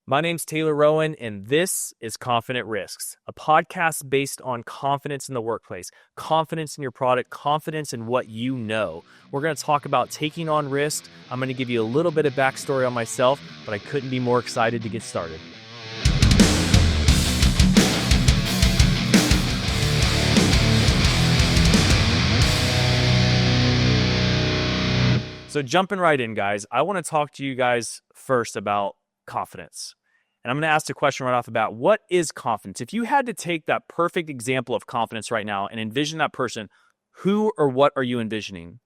My name's Taylor Rowan, and this is Confident Risks, a podcast based on confidence in the workplace, confidence in your product, confidence in what you know. We're going to talk about taking on risks. I'm going to give you a little bit of backstory on myself, but I couldn't be more excited to get started. So jumping right in, guys, I want to talk to you guys first about confidence. And I'm going to ask the question right off the bat, what is confidence? If you had to take that perfect example of confidence right now and envision that person, who or what are you envisioning?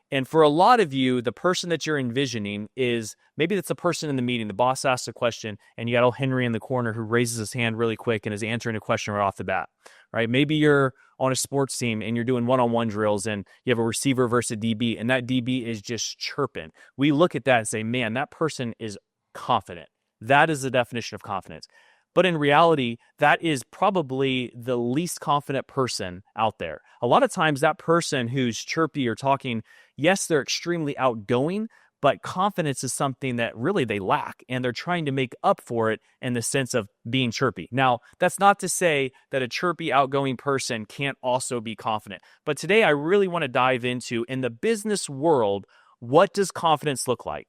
And for a lot of you, the person that you're envisioning is, maybe that's a person in the meeting. The boss asks a question and you got old Henry in the corner who raises his hand really quick and is answering a question right off the bat, right? Maybe you're on a sports team and you're doing one-on-one drills and you have a receiver versus a DB and that DB is just chirping. We look at that and say, man, that person is confident. That is the definition of confidence. But in reality, that is probably the least confident person out there. A lot of times that person who's chirpy or talking, yes, they're extremely outgoing, but confidence is something that really they lack, and they're trying to make up for it in the sense of being chirpy. Now, that's not to say that a chirpy, outgoing person can't also be confident. But today I really want to dive into, in the business world, what does confidence look like?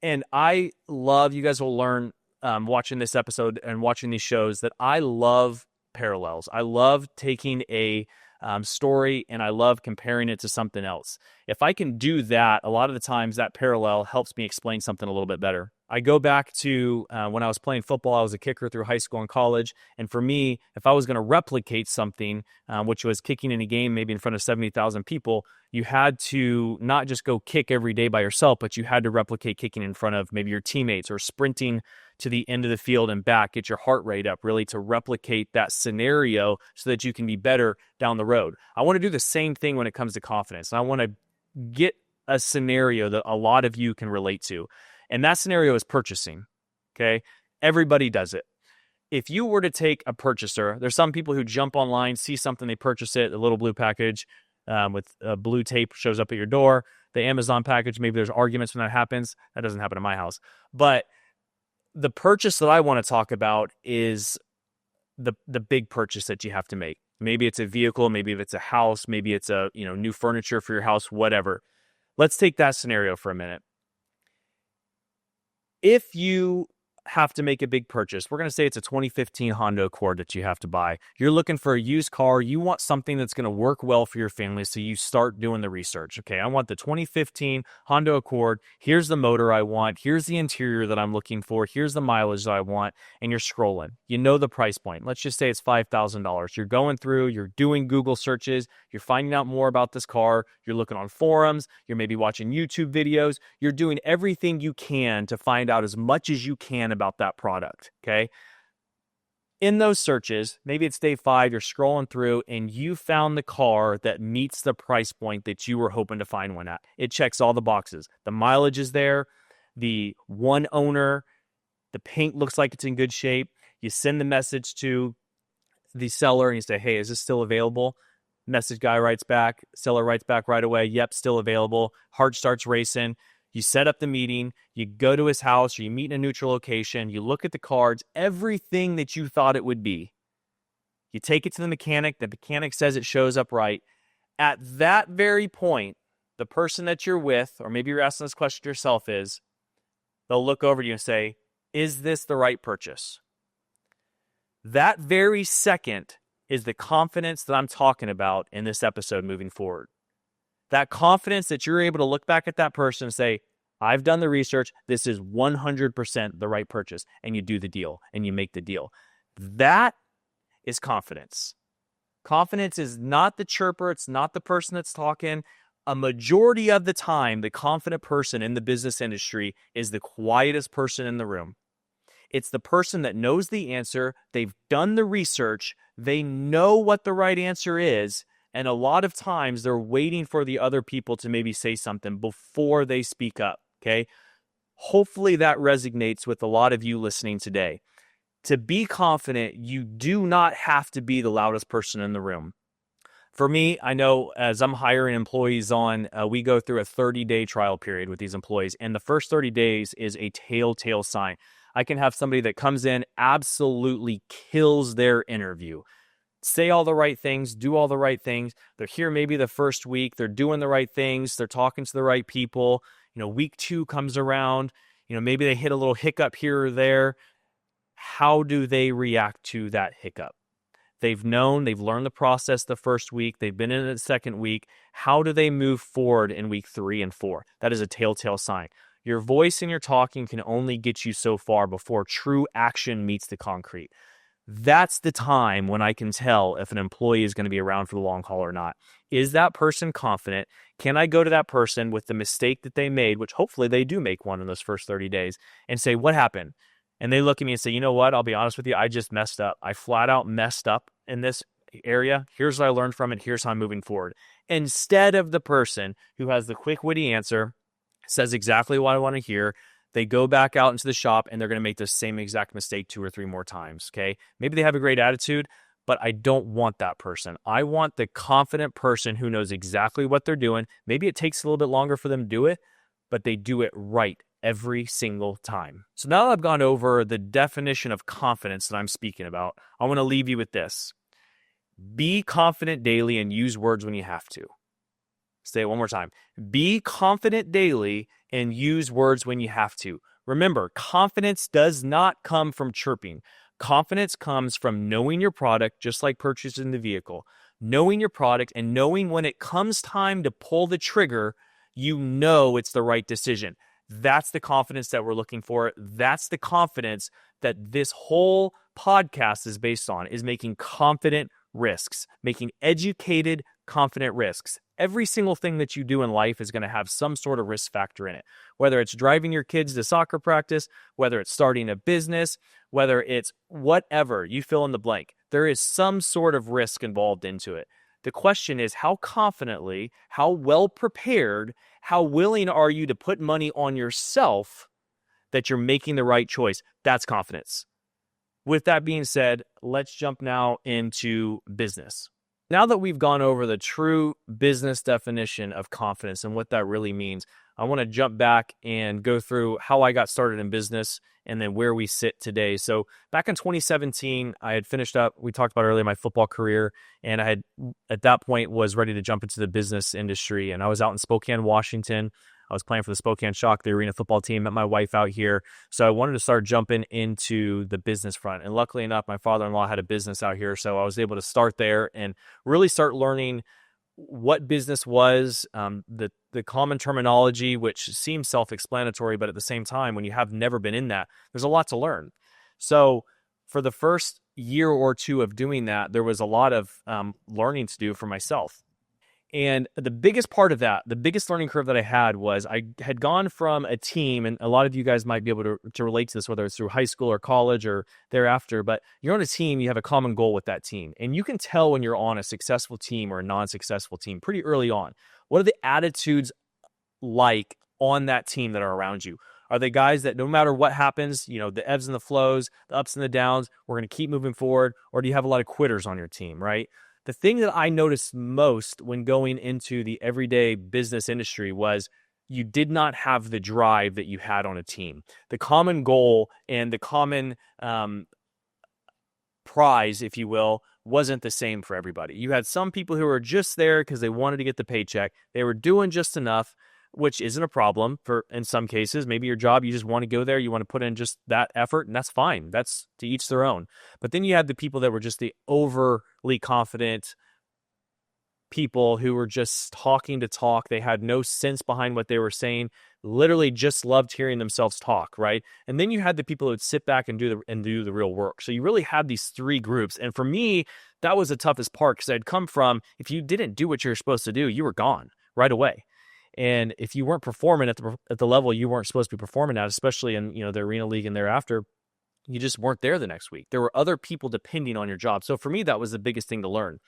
And I love, you guys will learn watching this episode and watching these shows, that I love parallels. I love taking a story and I love comparing it to something else. If I can do that, a lot of the times that parallel helps me explain something a little bit better. I go back to when I was playing football. I was a kicker through high school and college. And for me, if I was going to replicate something, which was kicking in a game, maybe in front of 70,000 people, you had to not just go kick every day by yourself, but you had to replicate kicking in front of maybe your teammates or sprinting to the end of the field and back, get your heart rate up, really to replicate that scenario so that you can be better down the road. I want to do the same thing when it comes to confidence. I want to get a scenario that a lot of you can relate to. And that scenario is purchasing, okay? Everybody does it. If you were to take a purchaser, there's some people who jump online, see something, they purchase it, a little blue package with blue tape shows up at your door. The Amazon package, maybe there's arguments when that happens. That doesn't happen in my house. But the purchase that I want to talk about is the big purchase that you have to make. Maybe it's a vehicle, maybe if it's a house, maybe it's a new furniture for your house, whatever. Let's take that scenario for a minute. If you have to make a big purchase, we're going to say it's a 2015 Honda Accord that you have to buy. You're looking for a used car. You want something that's going to work well for your family, so you start doing the research. Okay, I want the 2015 Honda Accord. Here's the motor I want. Here's the interior that I'm looking for. Here's the mileage that I want. And you're scrolling. You know the price point. Let's just say it's $5,000. You're going through, you're doing Google searches. You're finding out more about this car. You're looking on forums. You're maybe watching YouTube videos. You're doing everything you can to find out as much as you can about that product, okay? In those searches, maybe it's day 5, you're scrolling through and you found the car that meets the price point that you were hoping to find one at. It checks all the boxes. The mileage is there, the one owner, the paint looks like it's in good shape. You send the message to the seller and you say, hey, is this still available? Message guy writes back, seller writes back right away, yep, still available. Heart starts racing. You set up the meeting, you go to his house, or you meet in a neutral location, you look at the cards, everything that you thought it would be. You take it to the mechanic says it shows up right. At that very point, the person that you're with, or maybe you're asking this question yourself, is they'll look over to you and say, is this the right purchase? That very second is the confidence that I'm talking about in this episode moving forward. That confidence that you're able to look back at that person and say, I've done the research, this is 100% the right purchase, and you do the deal, and you make the deal. That is confidence. Confidence is not the chirper, it's not the person that's talking. A majority of the time, the confident person in the business industry is the quietest person in the room. It's the person that knows the answer, they've done the research, they know what the right answer is, and a lot of times they're waiting for the other people to maybe say something before they speak up, okay? Hopefully that resonates with a lot of you listening today. To be confident, you do not have to be the loudest person in the room. For me, I know as I'm hiring employees on, we go through a 30-day trial period with these employees, and the first 30 days is a telltale sign. I can have somebody that comes in, absolutely kills their interview, say all the right things, do all the right things. They're here maybe the first week, they're doing the right things, they're talking to the right people. Week 2 comes around, maybe they hit a little hiccup here or there. How do they react to that hiccup? They've learned the process the first week, they've been in it the second week. How do they move forward in week 3 and 4? That is a telltale sign. Your voice and your talking can only get you so far before true action meets the concrete. That's the time when I can tell if an employee is going to be around for the long haul or not. Is that person confident? Can I go to that person with the mistake that they made, which hopefully they do make one in those first 30 days, and say, what happened? And they look at me and say, you know what? I'll be honest with you. I just messed up. I flat out messed up in this area. Here's what I learned from it. Here's how I'm moving forward. Instead of the person who has the quick, witty answer, says exactly what I want to hear, they go back out into the shop and they're going to make the same exact mistake 2 or 3 more times. Okay. Maybe they have a great attitude, but I don't want that person. I want the confident person who knows exactly what they're doing. Maybe it takes a little bit longer for them to do it, but they do it right every single time. So now that I've gone over the definition of confidence that I'm speaking about, I want to leave you with this. Be confident daily and use words when you have to. Say it one more time. Be confident daily and use words when you have to. Remember, confidence does not come from chirping. Confidence comes from knowing your product, just like purchasing the vehicle. Knowing your product and knowing when it comes time to pull the trigger, you know it's the right decision. That's the confidence that we're looking for. That's the confidence that this whole podcast is based on, is making confident risks, making educated, confident risks. Every single thing that you do in life is going to have some sort of risk factor in it, whether it's driving your kids to soccer practice, whether it's starting a business, whether it's whatever, you fill in the blank. There is some sort of risk involved into it. The question is, how confidently, how well prepared, how willing are you to put money on yourself that you're making the right choice? That's confidence. With that being said, let's jump now into business. Now that we've gone over the true business definition of confidence and what that really means, I want to jump back and go through how I got started in business and then where we sit today. So back in 2017, I had finished up, we talked about earlier, my football career, and I had, at that point, was ready to jump into the business industry. And I was out in Spokane, Washington. I was playing for the Spokane Shock, the arena football team, met my wife out here. So I wanted to start jumping into the business front. And luckily enough, my father-in-law had a business out here. So I was able to start there and really start learning what business was, the common terminology, which seems self-explanatory, but at the same time, when you have never been in that, there's a lot to learn. So for the first year or 2 of doing that, there was a lot of learning to do for myself. And the biggest part of that, the biggest learning curve that I had was I had gone from a team, and a lot of you guys might be able to relate to this, whether it's through high school or college or thereafter, but you're on a team, you have a common goal with that team. And you can tell when you're on a successful team or a non-successful team pretty early on. What are the attitudes like on that team that are around you? Are they guys that no matter what happens, the ebbs and the flows, the ups and the downs, we're going to keep moving forward? Or do you have a lot of quitters on your team, right? The thing that I noticed most when going into the everyday business industry was you did not have the drive that you had on a team. The common goal and the common prize, if you will, wasn't the same for everybody. You had some people who were just there because they wanted to get the paycheck. They were doing just enough, which isn't a problem in some cases. Maybe your job, you just want to go there, you want to put in just that effort, and that's fine. That's to each their own. But then you had the people that were just the overly confident people who were just talking to talk. They had no sense behind what they were saying, literally just loved hearing themselves talk, right? And then you had the people who would sit back and do the real work. So you really had these 3 groups. And for me, that was the toughest part, because I'd come from, if you didn't do what you were supposed to do, you were gone right away. And if you weren't performing at the level you weren't supposed to be performing at, especially in the Arena League and thereafter, you just weren't there the next week. There were other people depending on your job. So for me, that was the biggest thing to learn.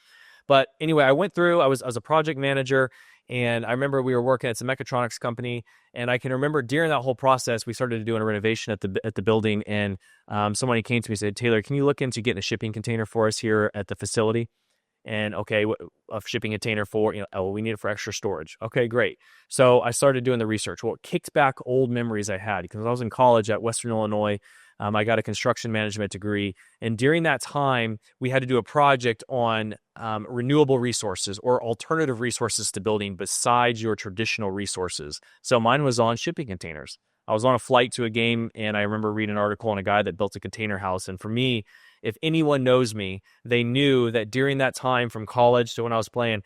But anyway, I went through, I was a project manager, and I remember we were working at some mechatronics company, and I can remember during that whole process, we started doing a renovation at the building, and somebody came to me and said, Taylor, can you look into getting a shipping container for us here at the facility? And okay, a shipping container for, we need it for extra storage. Okay, great. So I started doing the research. Well, it kicked back old memories I had because I was in college at Western Illinois. I got a construction management degree. And during that time, we had to do a project on renewable resources or alternative resources to building besides your traditional resources. So mine was on shipping containers. I was on a flight to a game, and I remember reading an article on a guy that built a container house. And for me, if anyone knows me, they knew that during that time from college to when I was playing,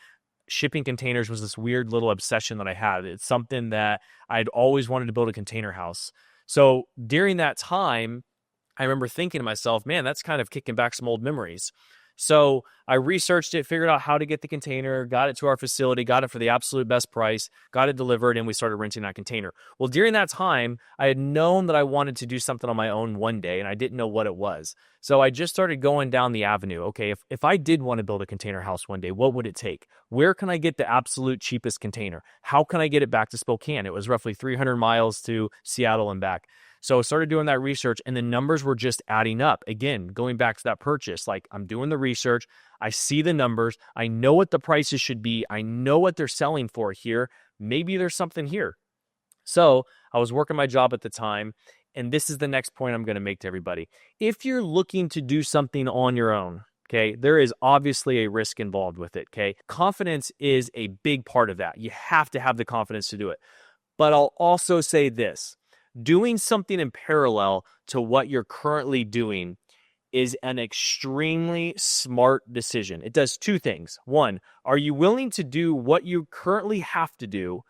shipping containers was this weird little obsession that I had. It's something that I'd always wanted to build a container house. So during that time, I remember thinking to myself, man, that's kind of kicking back some old memories. So I researched it, figured out how to get the container, got it to our facility, got it for the absolute best price, got it delivered, and we started renting that container. Well, during that time, I had known that I wanted to do something on my own one day, and I didn't know what it was. So I just started going down the avenue. Okay, if I did want to build a container house one day, what would it take? Where can I get the absolute cheapest container? How can I get it back to Spokane? It was roughly 300 miles to Seattle and back. So I started doing that research, and the numbers were just adding up. Again, going back to that purchase, like I'm doing the research, I see the numbers, I know what the prices should be, I know what they're selling for here. Maybe there's something here. So I was working my job at the time, and this is the next point I'm going to make to everybody. If you're looking to do something on your own, okay, there is obviously a risk involved with it, okay? Confidence is a big part of that. You have to have the confidence to do it. But I'll also say this. Doing something in parallel to what you're currently doing is an extremely smart decision. It does two things. One, are you willing to do what you currently have to do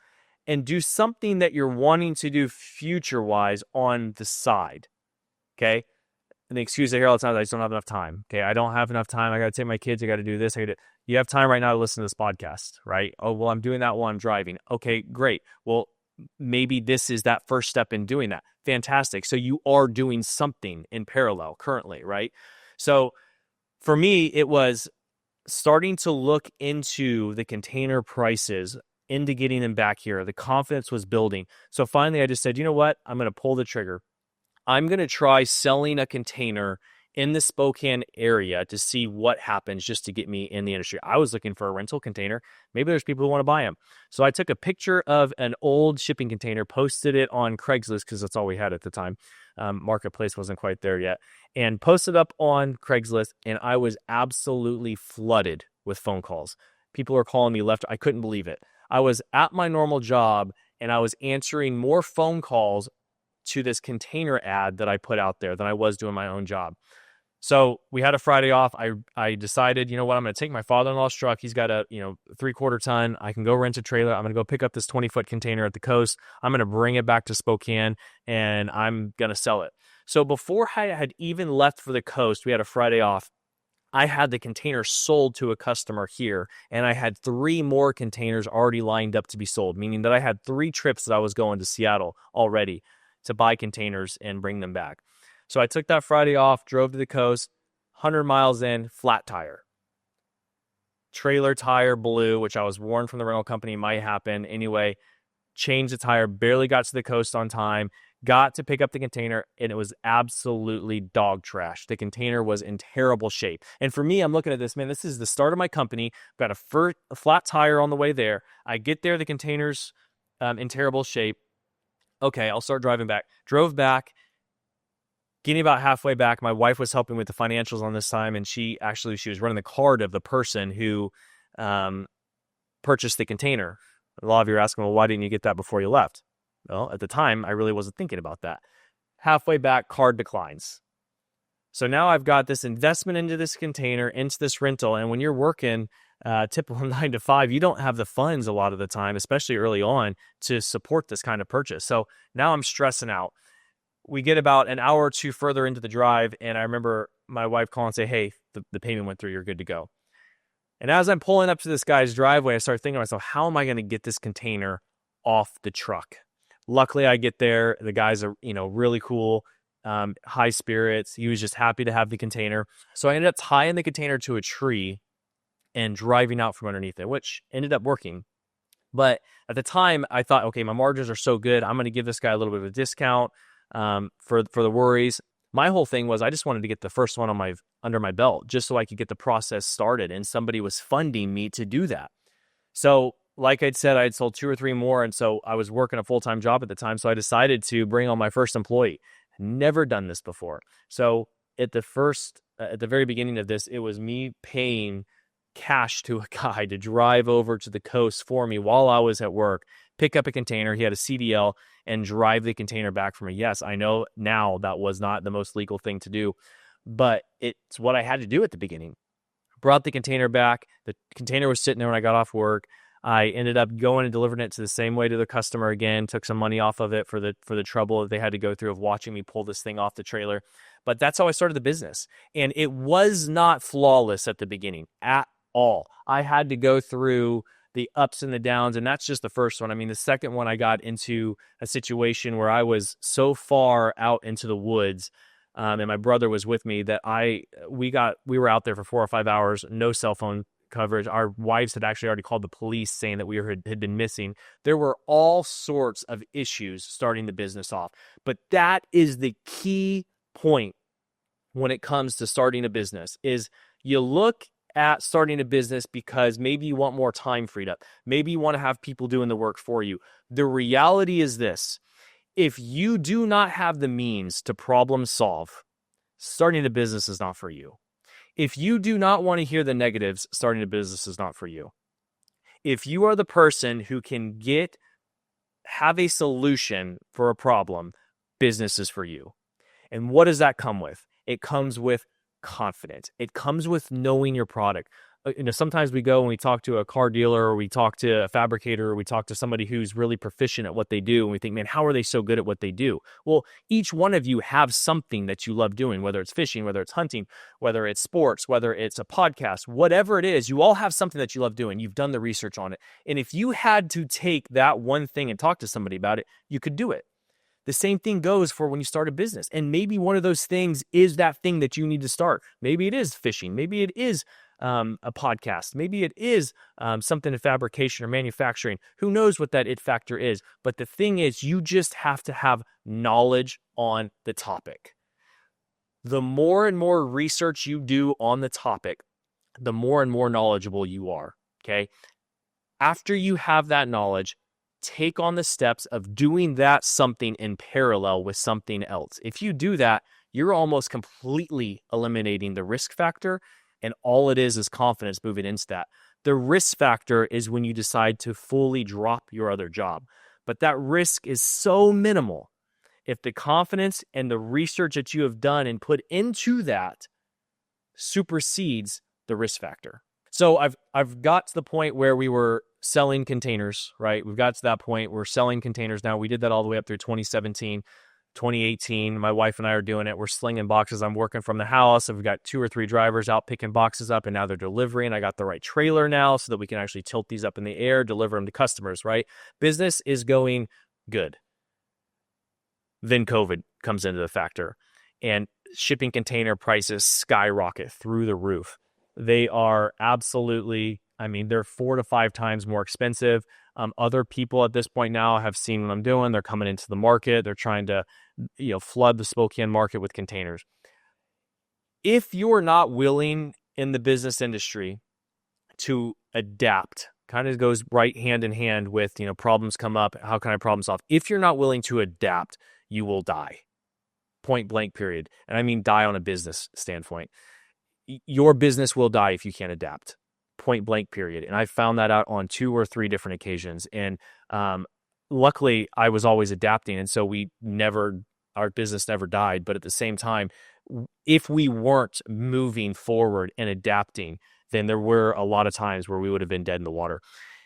and do something that you're wanting to do future-wise on the side? Okay? And the excuse I hear all the time is I just don't have enough time. Okay, I don't have enough time. I got to take my kids. I got to do this. You have time right now to listen to this podcast, right? Oh, well, I'm doing that while I'm driving. Okay, great. Well, maybe this is that first step in doing that. Fantastic. So you are doing something in parallel currently, right? So for me, it was starting to look into the container prices, into getting them back here. The confidence was building. So finally, I just said, you know what? I'm going to pull the trigger. I'm going to try selling a container in the Spokane area to see what happens just to get me in the industry. I was looking for a rental container. Maybe there's people who want to buy them. So I took a picture of an old shipping container, posted it on Craigslist because that's all we had at the time. Marketplace wasn't quite there yet. And posted up on Craigslist, and I was absolutely flooded with phone calls. People were calling me left. I couldn't believe it. I was at my normal job, and I was answering more phone calls to this container ad that I put out there than I was doing my own job. So we had a Friday off. I decided, you know what, I'm going to take my father-in-law's truck. He's got a 3/4 ton. I can go rent a trailer. I'm going to go pick up this 20-foot container at the coast. I'm going to bring it back to Spokane, and I'm going to sell it. So before I had even left for the coast, we had a Friday off. I had the container sold to a customer here, and I had 3 more containers already lined up to be sold, meaning that I had 3 trips that I was going to Seattle already to buy containers and bring them back. So I took that Friday off, drove to the coast, 100 miles in, flat tire. Trailer tire blew, which I was warned from the rental company might happen. Anyway, changed the tire, barely got to the coast on time, got to pick up the container, and it was absolutely dog trash. The container was in terrible shape. And for me, I'm looking at this, man, this is the start of my company. Got a flat tire on the way there. I get there, the container's in terrible shape. Okay, I'll start driving back. Drove back. Getting about halfway back, my wife was helping with the financials on this time, and she was running the card of the person who purchased the container. A lot of you are asking, well, why didn't you get that before you left? Well, at the time, I really wasn't thinking about that. Halfway back, card declines. So now I've got this investment into this container, into this rental, and when you're working typical 9 to 5, you don't have the funds a lot of the time, especially early on, to support this kind of purchase. So now I'm stressing out. We get about an hour or two further into the drive, and I remember my wife calling and say, hey, the payment went through, you're good to go. And as I'm pulling up to this guy's driveway, I start thinking to myself, how am I going to get this container off the truck? Luckily, I get there. The guys are, really cool, high spirits. He was just happy to have the container. So I ended up tying the container to a tree and driving out from underneath it, which ended up working. But at the time, I thought, okay, my margins are so good, I'm going to give this guy a little bit of a discount for the worries. My whole thing was I just wanted to get the first one under my belt just so I could get the process started, and somebody was funding me to do that. So like I'd said, I had sold 2 or 3 more, and so I was working a full-time job at the time, so I decided to bring on my first employee. Never done this before. So at the very beginning of this, it was me paying cash to a guy to drive over to the coast for me while I was at work, pick up a container. He had a CDL and drive the container back for me. Yes, I know now that was not the most legal thing to do, but it's what I had to do at the beginning. Brought the container back. The container was sitting there when I got off work. I ended up going and delivering it to the same way to the customer again, took some money off of it for the trouble that they had to go through of watching me pull this thing off the trailer. But that's how I started the business. And it was not flawless at the beginning at all. I had to go through the ups and the downs, and that's just the first one. I mean, the second one, I got into a situation where I was so far out into the woods, and my brother was with me, that we were out there for 4 or 5 hours, no cell phone coverage. Our wives had actually already called the police saying that we had been missing. There were all sorts of issues starting the business off. But that is the key point when it comes to starting a business, is you look at starting a business because maybe you want more time freed up. Maybe you want to have people doing the work for you. The reality is this: if you do not have the means to problem solve, starting a business is not for you. If you do not want to hear the negatives, starting a business is not for you. If you are the person who can have a solution for a problem, business is for you. And what does that come with? It comes with confidence. It comes with knowing your product. Sometimes we go and we talk to a car dealer, or we talk to a fabricator, or we talk to somebody who's really proficient at what they do, and we think, man, how are they so good at what they do? Well, each one of you have something that you love doing, whether it's fishing, whether it's hunting, whether it's sports, whether it's a podcast, whatever it is, you all have something that you love doing. You've done the research on it. And if you had to take that one thing and talk to somebody about it, you could do it. The same thing goes for when you start a business. And maybe one of those things is that thing that you need to start. Maybe it is fishing. Maybe it is a podcast. Maybe it is something in fabrication or manufacturing. Who knows what that it factor is? But the thing is, you just have to have knowledge on the topic. The more and more research you do on the topic, the more and more knowledgeable you are. Okay. After you have that knowledge, take on the steps of doing that something in parallel with something else. If you do that, you're almost completely eliminating the risk factor, and all it is confidence moving into that. The risk factor is when you decide to fully drop your other job, but that risk is so minimal if the confidence and the research that you have done and put into that supersedes the risk factor. So I've got to the point where we were selling containers, right? We've got to that point. We're selling containers now. We did that all the way up through 2017, 2018. My wife and I are doing it. We're slinging boxes. I'm working from the house. I've got 2 or 3 drivers out picking boxes up, and now they're delivering. I got the right trailer now so that we can actually tilt these up in the air, deliver them to customers, right? Business is going good. Then COVID comes into the factor, and shipping container prices skyrocket through the roof. They are absolutely, they're 4 to 5 times more expensive. Other people at this point now have seen what I'm doing. They're coming into the market. They're trying to, flood the Spokane market with containers. If you're not willing in the business industry to adapt, kind of goes right hand in hand with, problems come up. How can I problem solve? If you're not willing to adapt, you will die. Point blank, period. And I mean die on a business standpoint. Your business will die if you can't adapt. Point blank, period. And I found that out on 2 or 3 different occasions. And luckily, I was always adapting. And so our business never died. But at the same time, if we weren't moving forward and adapting, then there were a lot of times where we would have been dead in the water.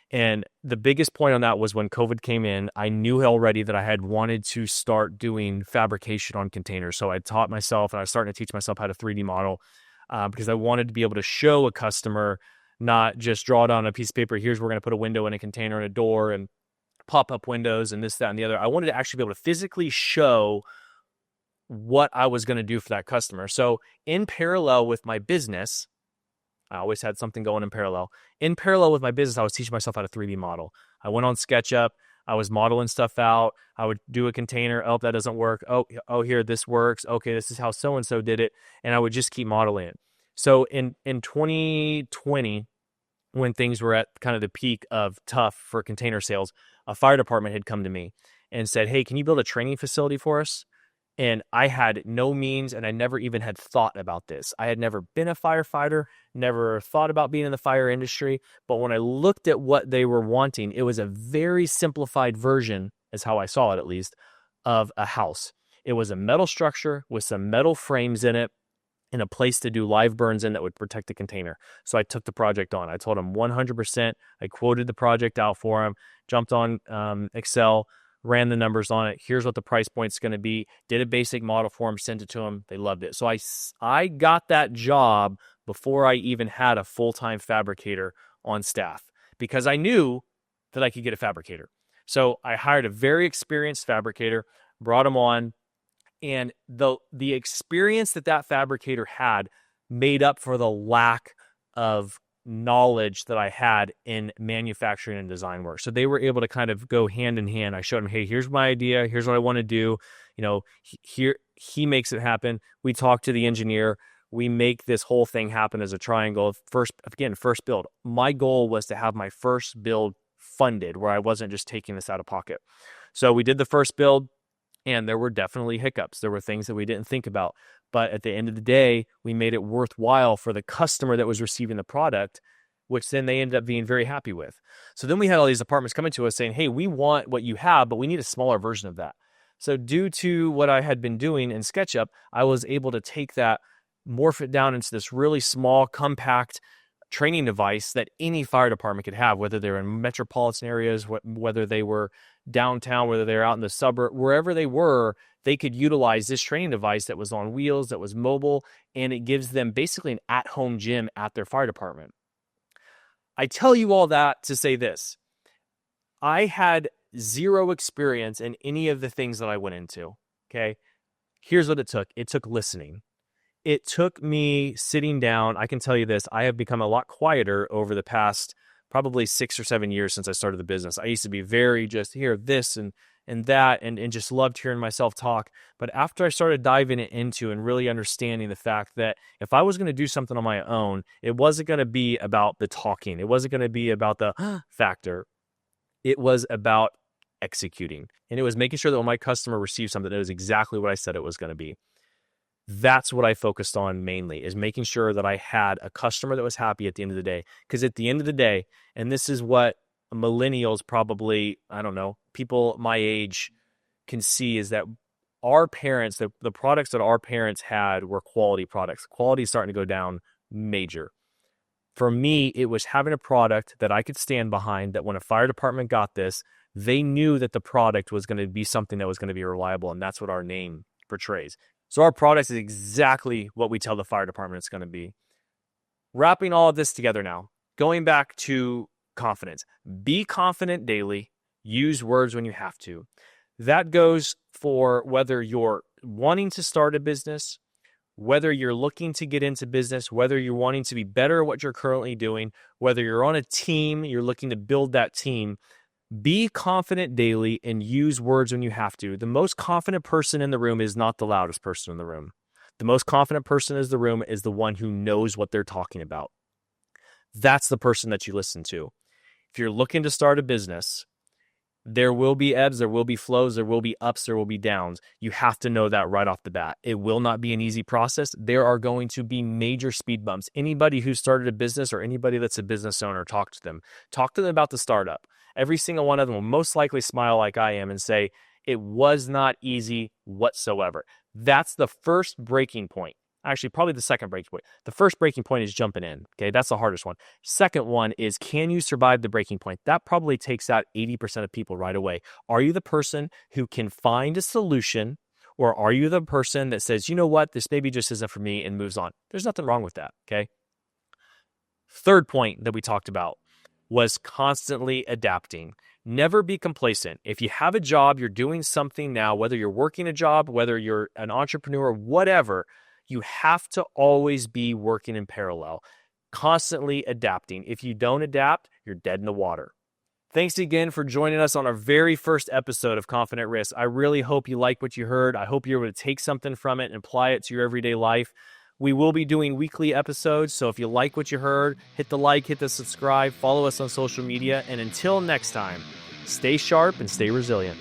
And the biggest point on that was when COVID came in, I knew already that I had wanted to start doing fabrication on containers. So I taught myself, and I was starting to teach myself how to 3D model. Because I wanted to be able to show a customer, not just draw it on a piece of paper. Here's where we're going to put a window in a container and a door and pop-up windows and this, that, and the other. I wanted to actually be able to physically show what I was going to do for that customer. So in parallel with my business, I always had something going in parallel. In parallel with my business, I was teaching myself how to 3D model. I went on SketchUp. I was modeling stuff out. I would do a container. Oh, that doesn't work. Oh, here, this works. Okay, this is how so-and-so did it. And I would just keep modeling it. So in 2020, when things were at kind of the peak of tough for container sales, a fire department had come to me and said, hey, can you build a training facility for us? And I had no means, and I never even had thought about this. I had never been a firefighter, never thought about being in the fire industry. But when I looked at what they were wanting, it was a very simplified version, is how I saw it at least, of a house. It was a metal structure with some metal frames in it and a place to do live burns in that would protect the container. So I took the project on. I told him 100%. I quoted the project out for him, jumped on Excel, ran the numbers on it. Here's what the price point's going to be. Did a basic model for him, sent it to him. They loved it. So I got that job before I even had a full-time fabricator on staff because I knew that I could get a fabricator. So I hired a very experienced fabricator, brought him on, and the experience that fabricator had made up for the lack of knowledge that I had in manufacturing and design work. So they were able to kind of go hand in hand. I showed him, hey, here's my idea. Here's what I want to do. You know, here he makes it happen. We talk to the engineer. We make this whole thing happen as a triangle. First build. My goal was to have my first build funded where I wasn't just taking this out of pocket. So we did the first build. And there were definitely hiccups. There were things that we didn't think about. But at the end of the day, we made it worthwhile for the customer that was receiving the product, which then they ended up being very happy with. So then we had all these apartments coming to us saying, hey, we want what you have, but we need a smaller version of that. So due to what I had been doing in SketchUp, I was able to take that, morph it down into this really small, compact training device that any fire department could have, whether they're in metropolitan areas, whether they were downtown, whether they're out in the suburb, wherever they were, they could utilize this training device that was on wheels, that was mobile, and it gives them basically an at-home gym at their fire department. I tell you all that to say this. I had zero experience in any of the things that I went into, okay? Here's what it took. It took listening. It took me sitting down. I can tell you this. I have become a lot quieter over the past probably 6 or 7 years since I started the business. I used to be very just here, this and that, and just loved hearing myself talk. But after I started diving into and really understanding the fact that if I was going to do something on my own, it wasn't going to be about the talking. It wasn't going to be about the factor. It was about executing. And it was making sure that when my customer received something, it was exactly what I said it was going to be. That's what I focused on mainly, is making sure that I had a customer that was happy at the end of the day. Because at the end of the day, and this is what millennials probably, I don't know, people my age can see, is that our parents, the products that our parents had were quality products. Quality is starting to go down major. For me, it was having a product that I could stand behind, that when a fire department got this, they knew that the product was going to be something that was going to be reliable, and that's what our name portrays. So our product is exactly what we tell the fire department it's going to be. Wrapping all of this together now, going back to confidence. Be confident daily. Use words when you have to. That goes for whether you're wanting to start a business, whether you're looking to get into business, whether you're wanting to be better at what you're currently doing, whether you're on a team, you're looking to build that team. Be confident daily and use words when you have to. The most confident person in the room is not the loudest person in the room. The most confident person in the room is the one who knows what they're talking about. That's the person that you listen to. If you're looking to start a business, there will be ebbs, there will be flows, there will be ups, there will be downs. You have to know that right off the bat. It will not be an easy process. There are going to be major speed bumps. Anybody who started a business or anybody that's a business owner, talk to them. Talk to them about the startup. Every single one of them will most likely smile like I am and say, it was not easy whatsoever. That's the first breaking point. Actually, probably the second breaking point. The first breaking point is jumping in. Okay, that's the hardest one. Second one is, can you survive the breaking point? That probably takes out 80% of people right away. Are you the person who can find a solution, or are you the person that says, you know what, this maybe just isn't for me, and moves on? There's nothing wrong with that, okay? Third point that we talked about was constantly adapting. Never be complacent. If you have a job, you're doing something now, whether you're working a job, whether you're an entrepreneur, whatever, you have to always be working in parallel, constantly adapting. If you don't adapt, you're dead in the water. Thanks again for joining us on our very first episode of Confident Risk. I really hope you like what you heard. I hope you're able to take something from it and apply it to your everyday life. We will be doing weekly episodes, so if you like what you heard, hit the like, hit the subscribe, follow us on social media, and until next time, stay sharp and stay resilient.